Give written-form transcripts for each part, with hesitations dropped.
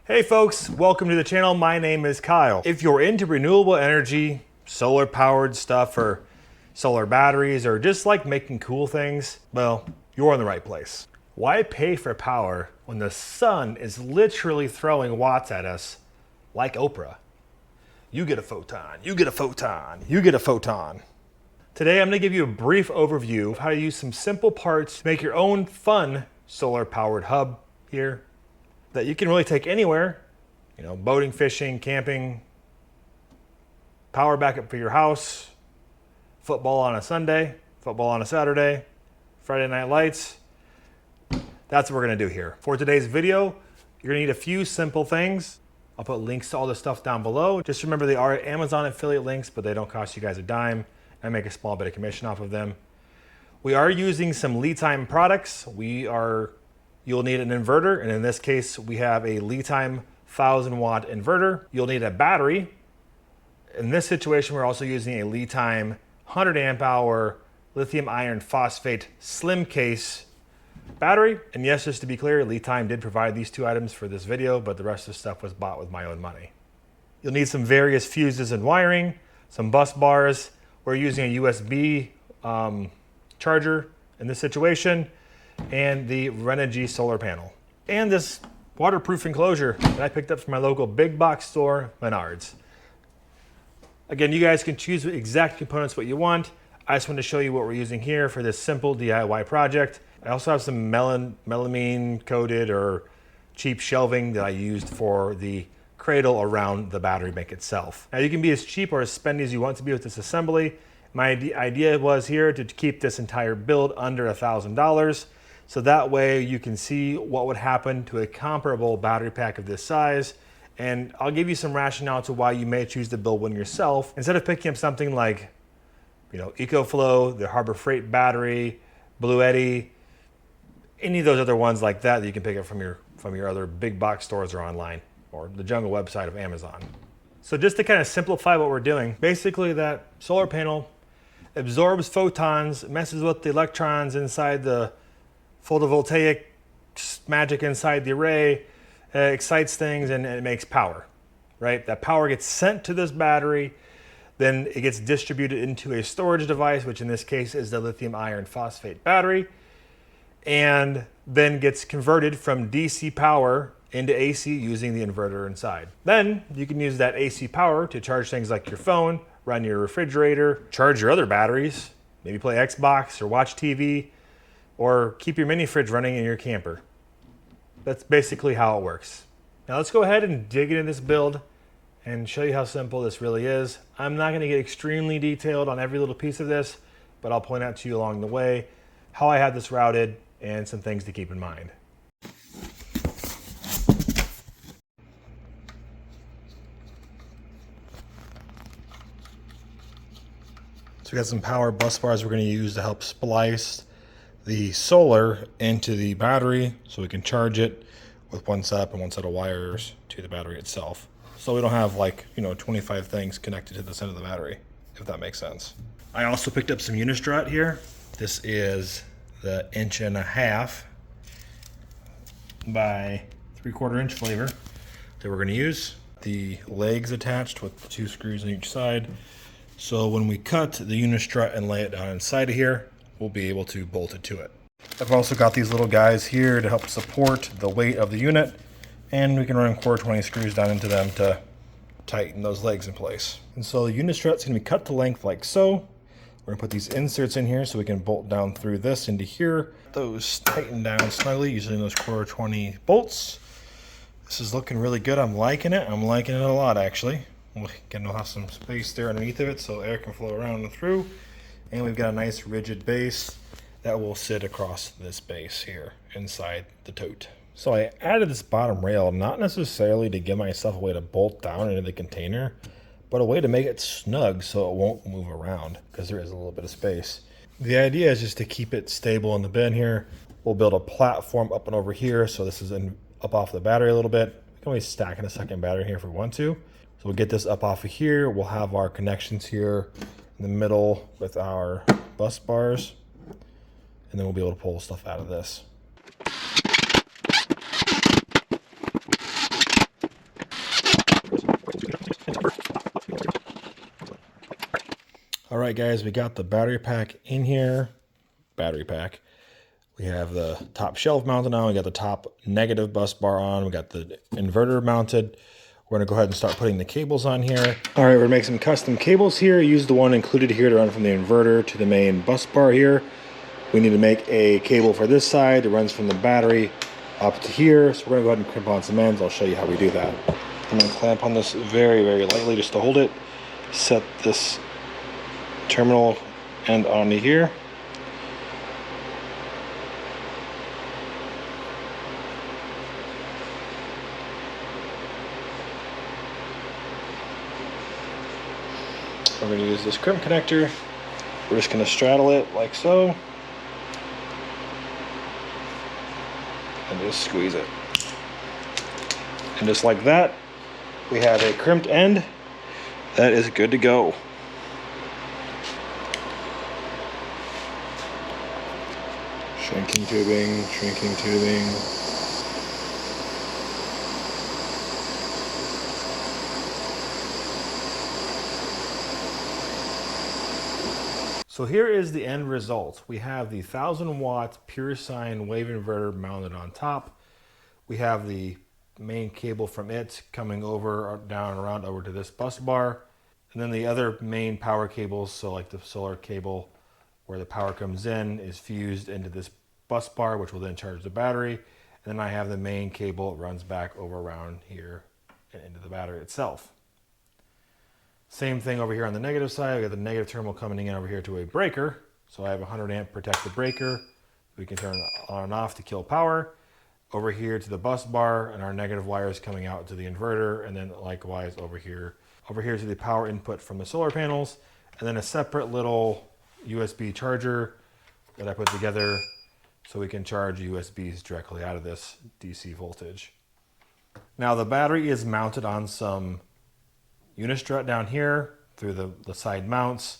Hey folks, welcome to the channel. My name is Kyle. If you're into renewable energy, solar powered stuff, or solar batteries, or just like making cool things, well, you're in the right place. Why pay for power when the sun is literally throwing watts at us like Oprah? You get a photon, you get a photon, you get a photon. Today I'm going to give you a brief overview of how to use some simple parts to make your own fun solar powered hub here that you can really take anywhere, you know, boating, fishing, camping, power backup for your house, football on a Sunday, football on a Saturday, Friday night lights. That's what we're gonna do here. For today's video, you're gonna need a few simple things. I'll put links to all the stuff down below. Just remember they are Amazon affiliate links, but they don't cost you guys a dime. I make a small bit of commission off of them. We are using some LiTime products. You'll need an inverter, and in this case, we have a LiTime 1000-watt inverter. You'll need a battery. In this situation, we're also using a LiTime 100-amp-hour lithium iron phosphate slim case battery. And yes, just to be clear, LiTime did provide these two items for this video, but the rest of the stuff was bought with my own money. You'll need some various fuses and wiring, some bus bars. We're using a USB charger in this situation, and the Renogy solar panel. And this waterproof enclosure that I picked up from my local big box store, Menards. Again, you guys can choose the exact components what you want. I just wanted to show you what we're using here for this simple DIY project. I also have some melamine coated or cheap shelving that I used for the cradle around the battery bank itself. Now you can be as cheap or as spendy as you want to be with this assembly. My idea was here to keep this entire build under $1,000. So that way you can see what would happen to a comparable battery pack of this size. And I'll give you some rationale to why you may choose to build one yourself. Instead of picking up something like, you know, EcoFlow, the Harbor Freight battery, Blue Eddy, any of those other ones like that you can pick up from your other big box stores or online, or the Jungle website of Amazon. So just to kind of simplify what we're doing, basically that solar panel absorbs photons, messes with the electrons inside the photovoltaic magic inside the array, excites things, and it makes power, right? That power gets sent to this battery, then it gets distributed into a storage device, which in this case is the lithium iron phosphate battery, and then gets converted from DC power into AC using the inverter inside. Then you can use that AC power to charge things like your phone, run your refrigerator, charge your other batteries, maybe play Xbox or watch TV, or keep your mini fridge running in your camper. That's basically how it works. Now let's go ahead and dig into this build and show you how simple this really is. I'm not gonna get extremely detailed on every little piece of this, but I'll point out to you along the way how I have this routed and some things to keep in mind. So we got some power bus bars we're gonna use to help splice the solar into the battery so we can charge it with one setup and one set of wires to the battery itself. So we don't have, like, you know, 25 things connected to the center of the battery, if that makes sense. I also picked up some unistrut here. This is the 1.5" by 3/4 inch flavor that we're gonna use. The legs attached with 2 screws on each side. So when we cut the unistrut and lay it down inside of here, we'll be able to bolt it to it. I've also got these little guys here to help support the weight of the unit, and we can run 420 screws down into them to tighten those legs in place. And so the unistrut's gonna be cut to length like so. We're gonna put these inserts in here so we can bolt down through this into here. Those tighten down snugly using those 420 bolts. This is looking really good. I'm liking it. I'm liking it a lot, actually. Again, we'll have some space there underneath of it so air can flow around and through. And we've got a nice rigid base that will sit across this base here inside the tote. So I added this bottom rail, not necessarily to give myself a way to bolt down into the container, but a way to make it snug so it won't move around because there is a little bit of space. The idea is just to keep it stable in the bin here. We'll build a platform up and over here. So this is up off the battery a little bit. We can always stack in a second battery here if we want to. So we'll get this up off of here. We'll have our connections here in the middle with our bus bars. And then we'll be able to pull stuff out of this. All right, guys, we got the battery pack in here. Battery pack. We have the top shelf mounted on. We got the top negative bus bar on. We got the inverter mounted. We're gonna go ahead and start putting the cables on here. All right, we're gonna make some custom cables here. Use the one included here to run from the inverter to the main bus bar here. We need to make a cable for this side. It runs from the battery up to here. So we're gonna go ahead and crimp on some ends. I'll show you how we do that. I'm gonna clamp on this very, very lightly just to hold it. Set this terminal end onto here. We're going to use this crimp connector. We're just going to straddle it like so. And just squeeze it. And just like that, we have a crimped end that is good to go. Shrinking tubing, shrinking tubing. So here is the end result. We have the 1000 watt pure sine wave inverter mounted on top. We have the main cable from it coming over, down and around over to this bus bar. And then the other main power cables, so like the solar cable where the power comes in, is fused into this bus bar, which will then charge the battery. And then I have the main cable that runs back over around here and into the battery itself. Same thing over here on the negative side. We got the negative terminal coming in over here to a breaker. So I have a 100 amp protected breaker. We can turn it on and off to kill power. Over here to the bus bar, and our negative wires coming out to the inverter, and then likewise over here to the power input from the solar panels, and then a separate little USB charger that I put together so we can charge USBs directly out of this DC voltage. Now the battery is mounted on some unistrut down here through the side mounts,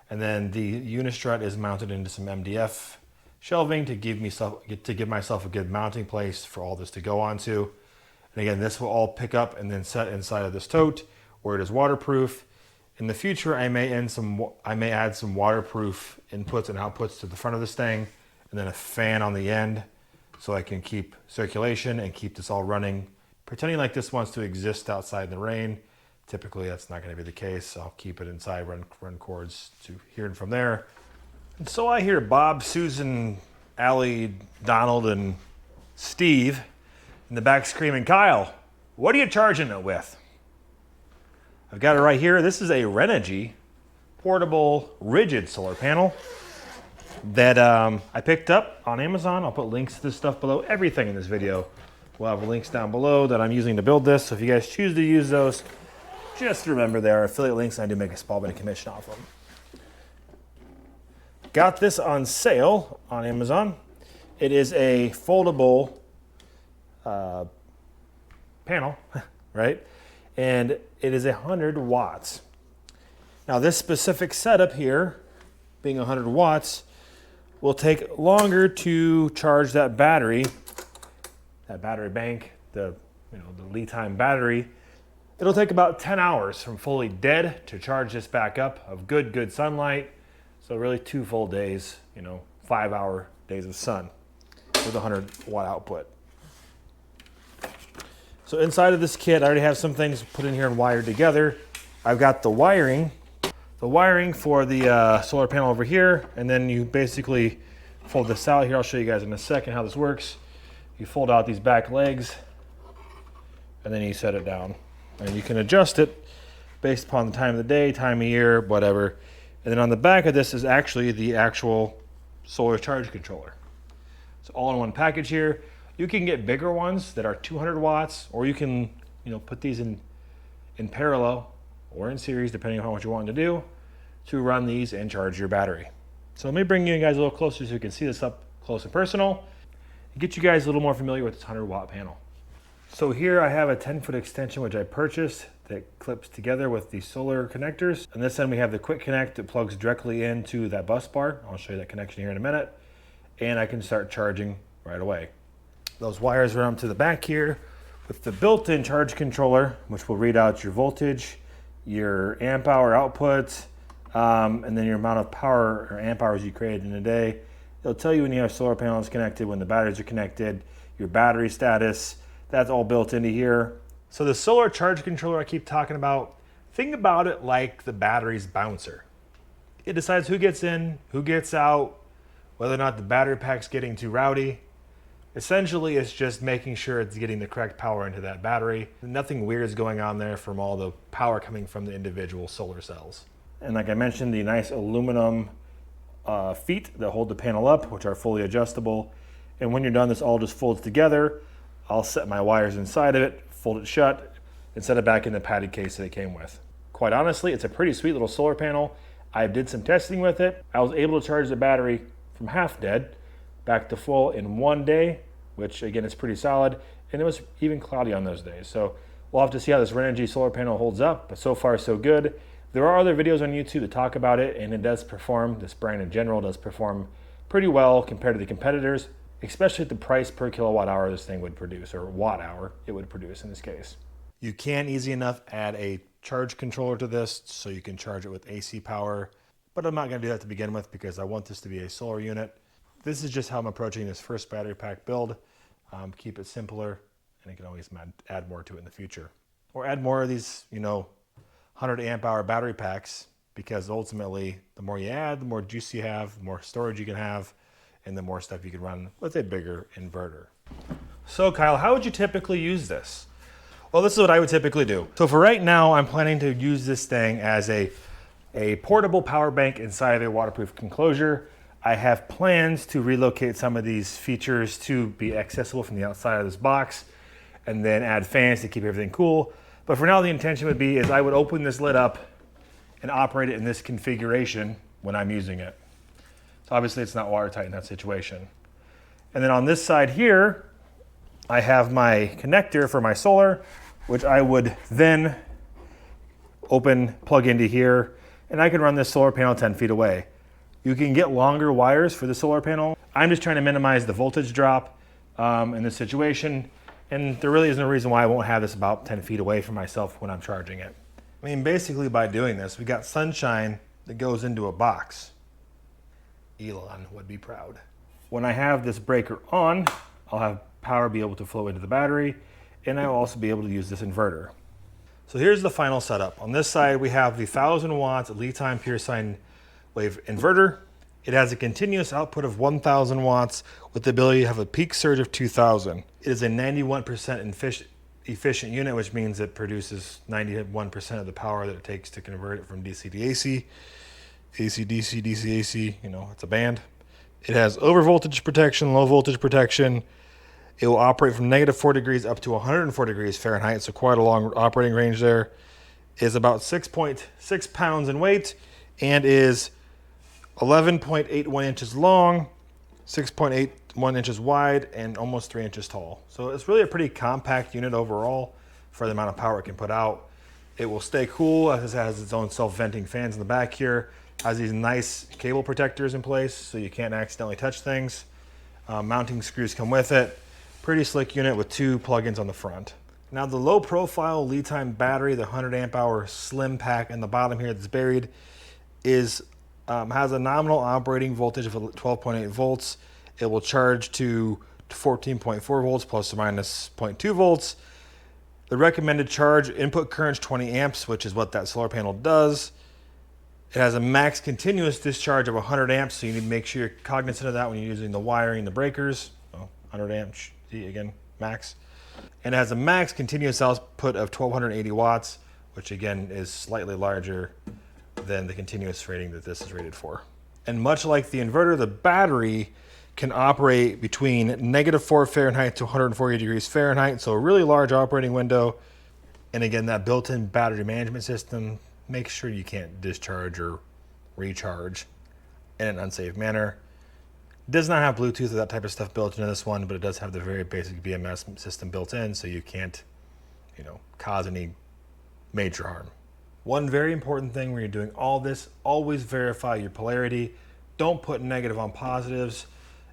and then the unistrut is mounted into some MDF shelving to give myself a good mounting place for all this to go onto. And again, this will all pick up and then set inside of this tote where it is waterproof. In the future, I may add some waterproof inputs and outputs to the front of this thing, and then a fan on the end so I can keep circulation and keep this all running. Pretending like this wants to exist outside in the rain. Typically that's not going to be the case. I'll keep it inside, run cords to here and from there. And so I hear Bob, Susan, Allie, Donald, and Steve in the back screaming, "Kyle, what are you charging it with?" I've got it right here. This is a Renogy portable rigid solar panel that I picked up on Amazon. I'll put links to this stuff below. Everything in this video will have links down below that I'm using to build this. So if you guys choose to use those, just remember there are affiliate links, and I do make a small bit of commission off them. Got this on sale on Amazon. It is a foldable panel, right? And it is 100 watts. Now this specific setup here, being 100 watts, will take longer to charge that battery bank, the LiTime battery. It'll take about 10 hours from fully dead to charge this back up of good sunlight. So really 2 full days, 5-hour days of sun with 100 watt output. So inside of this kit, I already have some things put in here and wired together. I've got the wiring for the solar panel over here, and then you basically fold this out here. I'll show you guys in a second how this works. You fold out these back legs, and then you set it down. And you can adjust it based upon the time of the day, time of year, whatever. And then on the back of this is actually the actual solar charge controller. It's all in one package here. You can get bigger ones that are 200 watts, or you can, put these in parallel or in series, depending on how much you want to do, to run these and charge your battery. So let me bring you guys a little closer so you can see this up close and personal. get you guys a little more familiar with this 100-watt panel. So here I have a 10-foot extension which I purchased that clips together with the solar connectors. On this end we have the quick connect that plugs directly into that bus bar. I'll show you that connection here in a minute. And I can start charging right away. Those wires run up to the back here with the built-in charge controller, which will read out your voltage, your amp hour output, and then your amount of power or amp hours you created in a day. It'll tell you when you have solar panels connected, when the batteries are connected, your battery status. That's all built into here. So the solar charge controller I keep talking about, think about it like the battery's bouncer. It decides who gets in, who gets out, whether or not the battery pack's getting too rowdy. Essentially, it's just making sure it's getting the correct power into that battery. Nothing weird is going on there from all the power coming from the individual solar cells. And like I mentioned, the nice aluminum feet that hold the panel up, which are fully adjustable. And when you're done, this all just folds together. I'll set my wires inside of it, fold it shut, and set it back in the padded case that it came with. Quite honestly, it's a pretty sweet little solar panel. I did some testing with it. I was able to charge the battery from half dead back to full in 1 day, which again is pretty solid. And it was even cloudy on those days. So we'll have to see how this Renogy solar panel holds up, but so far so good. There are other videos on YouTube that talk about it, and it does perform, this brand in general does perform pretty well compared to the competitors, especially at the price per kilowatt hour this thing would produce, or watt hour it would produce in this case. You can easy enough add a charge controller to this so you can charge it with AC power, but I'm not going to do that to begin with because I want this to be a solar unit. This is just how I'm approaching this first battery pack build. Keep it simpler, and you can always add more to it in the future. Or add more of these, 100 amp hour battery packs, because ultimately the more you add, the more juice you have, the more storage you can have, and the more stuff you can run with a bigger inverter. So Kyle, how would you typically use this? Well, this is what I would typically do. So for right now, I'm planning to use this thing as a portable power bank inside of a waterproof enclosure. I have plans to relocate some of these features to be accessible from the outside of this box, and then add fans to keep everything cool. But for now, the intention would be is I would open this lid up and operate it in this configuration when I'm using it. So obviously it's not watertight in that situation. And then on this side here, I have my connector for my solar, which I would then plug into here, and I can run this solar panel 10 feet away. You can get longer wires for the solar panel. I'm just trying to minimize the voltage drop in this situation. And there really is no reason why I won't have this about 10 feet away from myself when I'm charging it. I mean, basically by doing this, we got sunshine that goes into a box. Elon would be proud. When I have this breaker on, I'll have power be able to flow into the battery, and I'll also be able to use this inverter. So here's the final setup. On this side, we have the 1000 watts LiTime pure sine wave inverter. It has a continuous output of 1000 watts with the ability to have a peak surge of 2000. It is a 91% efficient unit, which means it produces 91% of the power that it takes to convert it from DC to AC. AC, DC, DC, AC, it's a band. It has over voltage protection, low voltage protection. It will operate from -4 degrees up to 104 degrees Fahrenheit, so quite a long operating range there. It is about 6.6 pounds in weight and is 11.81 inches long, 6.81 inches wide, and almost 3 inches tall. So it's really a pretty compact unit overall for the amount of power it can put out. It will stay cool as it has its own self-venting fans in the back here. Has these nice cable protectors in place so you can't accidentally touch things. Mounting screws come with it. Pretty slick unit with 2 plugins on the front. Now the low profile LiTime battery, the 100 amp hour slim pack in the bottom here that's buried, has a nominal operating voltage of 12.8 volts. It will charge to 14.4 volts plus or minus 0.2 volts. The recommended charge input current is 20 amps, which is what that solar panel does. It has a max continuous discharge of 100 amps, so you need to make sure you're cognizant of that when you're using the wiring, the breakers. 100 amps, see again, max. And it has a max continuous output of 1280 watts, which again is slightly larger than the continuous rating that this is rated for. And much like the inverter, the battery can operate between -4 Fahrenheit to 140 degrees Fahrenheit, so a really large operating window. And again, that built-in battery management system makes sure you can't discharge or recharge in an unsafe manner. It does not have Bluetooth or that type of stuff built into this one, but it does have the very basic BMS system built in, so you can't, cause any major harm. One very important thing when you're doing all this, always verify your polarity. Don't put negative on positives,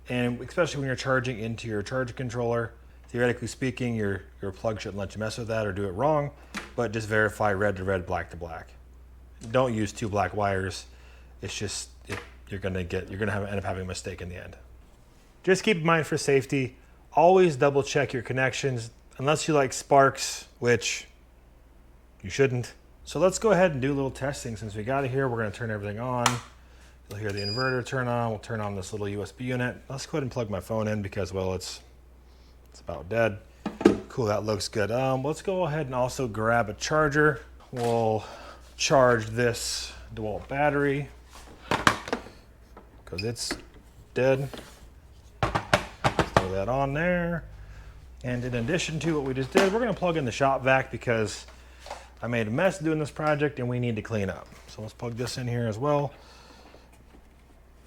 and especially when you're charging into your charger controller. Theoretically speaking, your plug shouldn't let you mess with that or do it wrong, but just verify red to red, black to black. Don't use two black wires. It's just, you're gonna end up having a mistake in the end. Just keep in mind for safety, always double check your connections, unless you like sparks, which you shouldn't. So let's go ahead and do a little testing. Since we got it here, we're gonna turn everything on. You'll hear the inverter turn on. We'll turn on this little USB unit. Let's go ahead and plug my phone in because, well, it's about dead. Cool, that looks good. Let's go ahead and also grab a charger. We'll charge this DeWalt battery because it's dead. Throw that on there. And in addition to what we just did, we're gonna plug in the shop vac because I made a mess doing this project and we need to clean up. So let's plug this in here as well.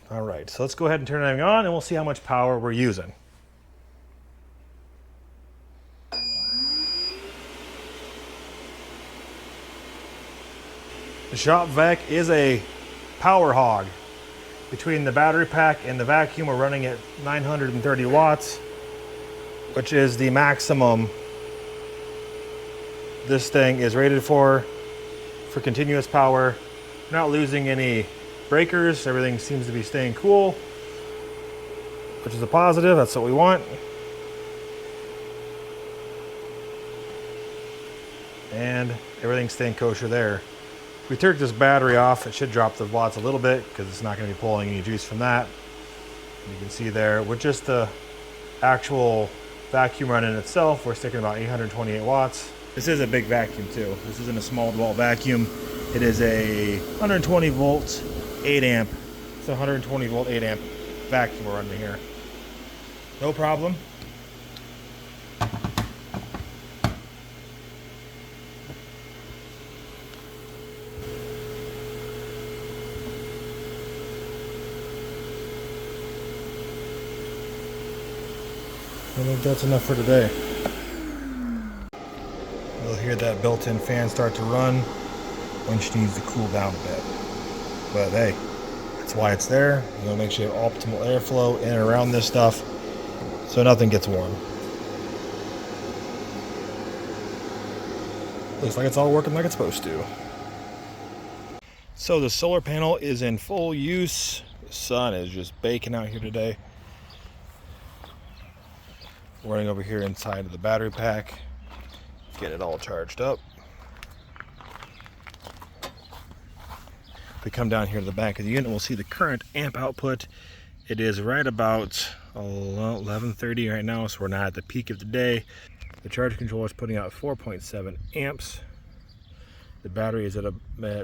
All right, so let's go ahead and turn everything on and we'll see how much power we're using. The shop vac is a power hog. Between the battery pack and the vacuum, we're running at 930 watts, which is the maximum this thing is rated for continuous power. Not losing any breakers. Everything seems to be staying cool, which is a positive. That's what we want. And everything's staying kosher there. If we took this battery off, it should drop the watts a little bit because it's not going to be pulling any juice from that. You can see there, with just the actual vacuum running itself, we're sticking about 828 watts. This is a big vacuum too. This isn't a small DeWalt vacuum. It is a 120 volt, 8 amp. It's a 120 volt, 8 amp vacuum we're running here. No problem. I think that's enough for today. You'll hear that built-in fan start to run when she needs to cool down a bit. But hey, that's why it's there. You want to make sure you have optimal airflow in and around this stuff so nothing gets warm. Looks like it's all working like it's supposed to. So the solar panel is in full use. The sun is just baking out here today. Running over here inside of the battery pack, get it all charged up. If we come down here to the back of the unit, we'll see the current amp output. It is right about 11:30 right now, so we're not at the peak of the day. The charge controller is putting out 4.7 amps. The battery is at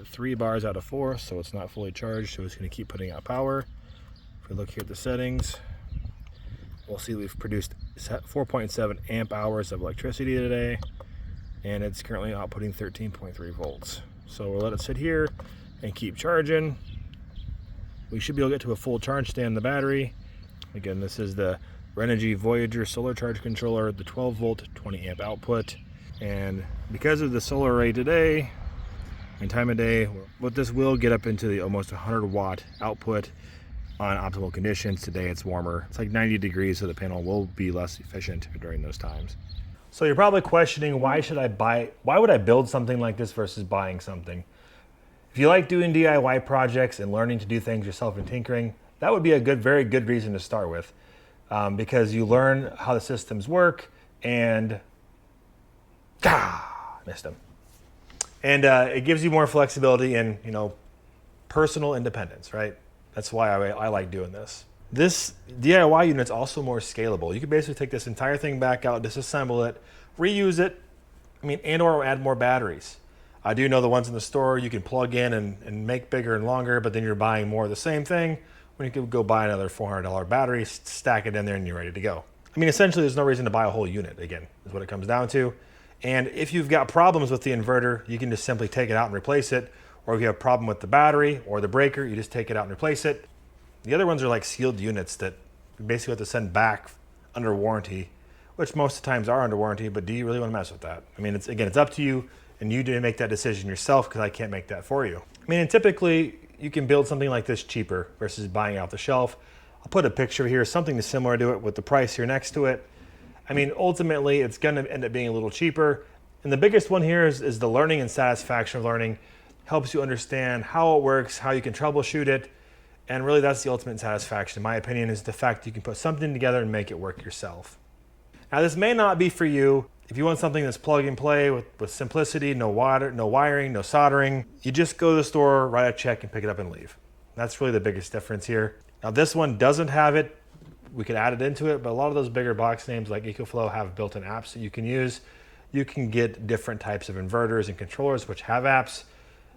3 bars out of 4, so it's not fully charged, so it's going to keep putting out power. If we look here at the settings, we'll see we've produced 4.7 amp hours of electricity today, and it's currently outputting 13.3 volts. So we'll let it sit here and keep charging. We should be able to get to a full charge stand in the battery. Again, this is the Renogy Voyager solar charge controller, the 12 volt, 20 amp output. And because of the solar array today and time of day, what this will get up into the almost 100 watt output on optimal conditions. Today it's warmer. It's like 90 degrees, so the panel will be less efficient during those times. So you're probably questioning, why would I build something like this versus buying something? If you like doing DIY projects and learning to do things yourself and tinkering, that would be a very good reason to start with, because you learn how the systems work and missed them. And it gives you more flexibility and personal independence, right? That's why I like doing this. This DIY unit's also more scalable. You could basically take this entire thing back out, disassemble it, reuse it, and or add more batteries. I do know the ones in the store you can plug in and make bigger and longer, but then you're buying more of the same thing when you could go buy another $400 battery, stack it in there, and you're ready to go. Essentially, there's no reason to buy a whole unit, again, is what it comes down to. And if you've got problems with the inverter, you can just simply take it out and replace it. Or if you have a problem with the battery or the breaker, you just take it out and replace it. The other ones are like sealed units that you basically have to send back under warranty, which most of the times are under warranty, but do you really want to mess with that? I mean, it's up to you, and you didn't make that decision yourself because I can't make that for you. I mean, and typically you can build something like this cheaper versus buying off the shelf. I'll put a picture here, something similar to it with the price here next to it. I mean, ultimately it's gonna end up being a little cheaper. And the biggest one here is the learning and satisfaction of learning. Helps you understand how it works, how you can troubleshoot it. And really that's the ultimate satisfaction, in my opinion, is the fact that you can put something together and make it work yourself. Now this may not be for you. If you want something that's plug and play with simplicity, no water, no wiring, no soldering, you just go to the store, write a check and pick it up and leave. That's really the biggest difference here. Now this one doesn't have it. We could add it into it, but a lot of those bigger box names like EcoFlow have built-in apps that you can use. You can get different types of inverters and controllers which have apps,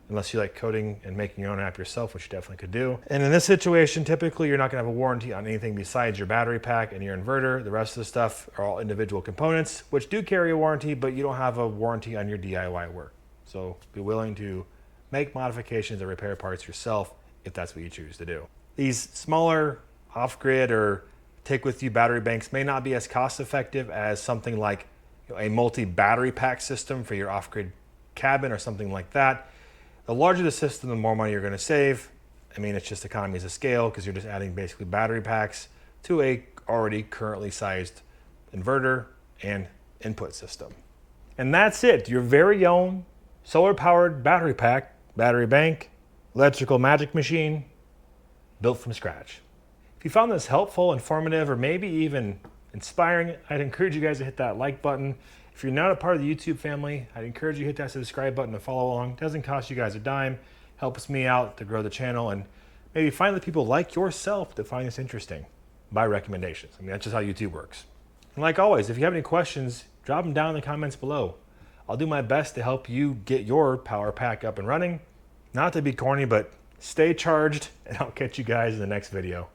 unless you like coding and making your own app yourself, which you definitely could do. And in this situation, typically you're not gonna have a warranty on anything besides your battery pack and your inverter. The rest of the stuff are all individual components, which do carry a warranty, but you don't have a warranty on your DIY work. So be willing to make modifications or repair parts yourself if that's what you choose to do. These smaller off-grid or take with you battery banks may not be as cost effective as something like a multi-battery pack system for your off-grid cabin or something like that. The larger the system, the more money you're going to save. I mean, it's just economies of scale because you're just adding basically battery packs to a already currently sized inverter and input system. And that's it, your very own solar powered battery pack, battery bank, electrical magic machine built from scratch. If you found this helpful, informative, or maybe even inspiring, I'd encourage you guys to hit that like button. If you're not a part of the YouTube family, I'd encourage you to hit that subscribe button to follow along. It doesn't cost you guys a dime, helps me out to grow the channel, and maybe finally people like yourself to find this interesting by recommendations. I mean, that's just how YouTube works. And like always, if you have any questions, drop them down in the comments below. I'll do my best to help you get your power pack up and running. Not to be corny, but stay charged, and I'll catch you guys in the next video.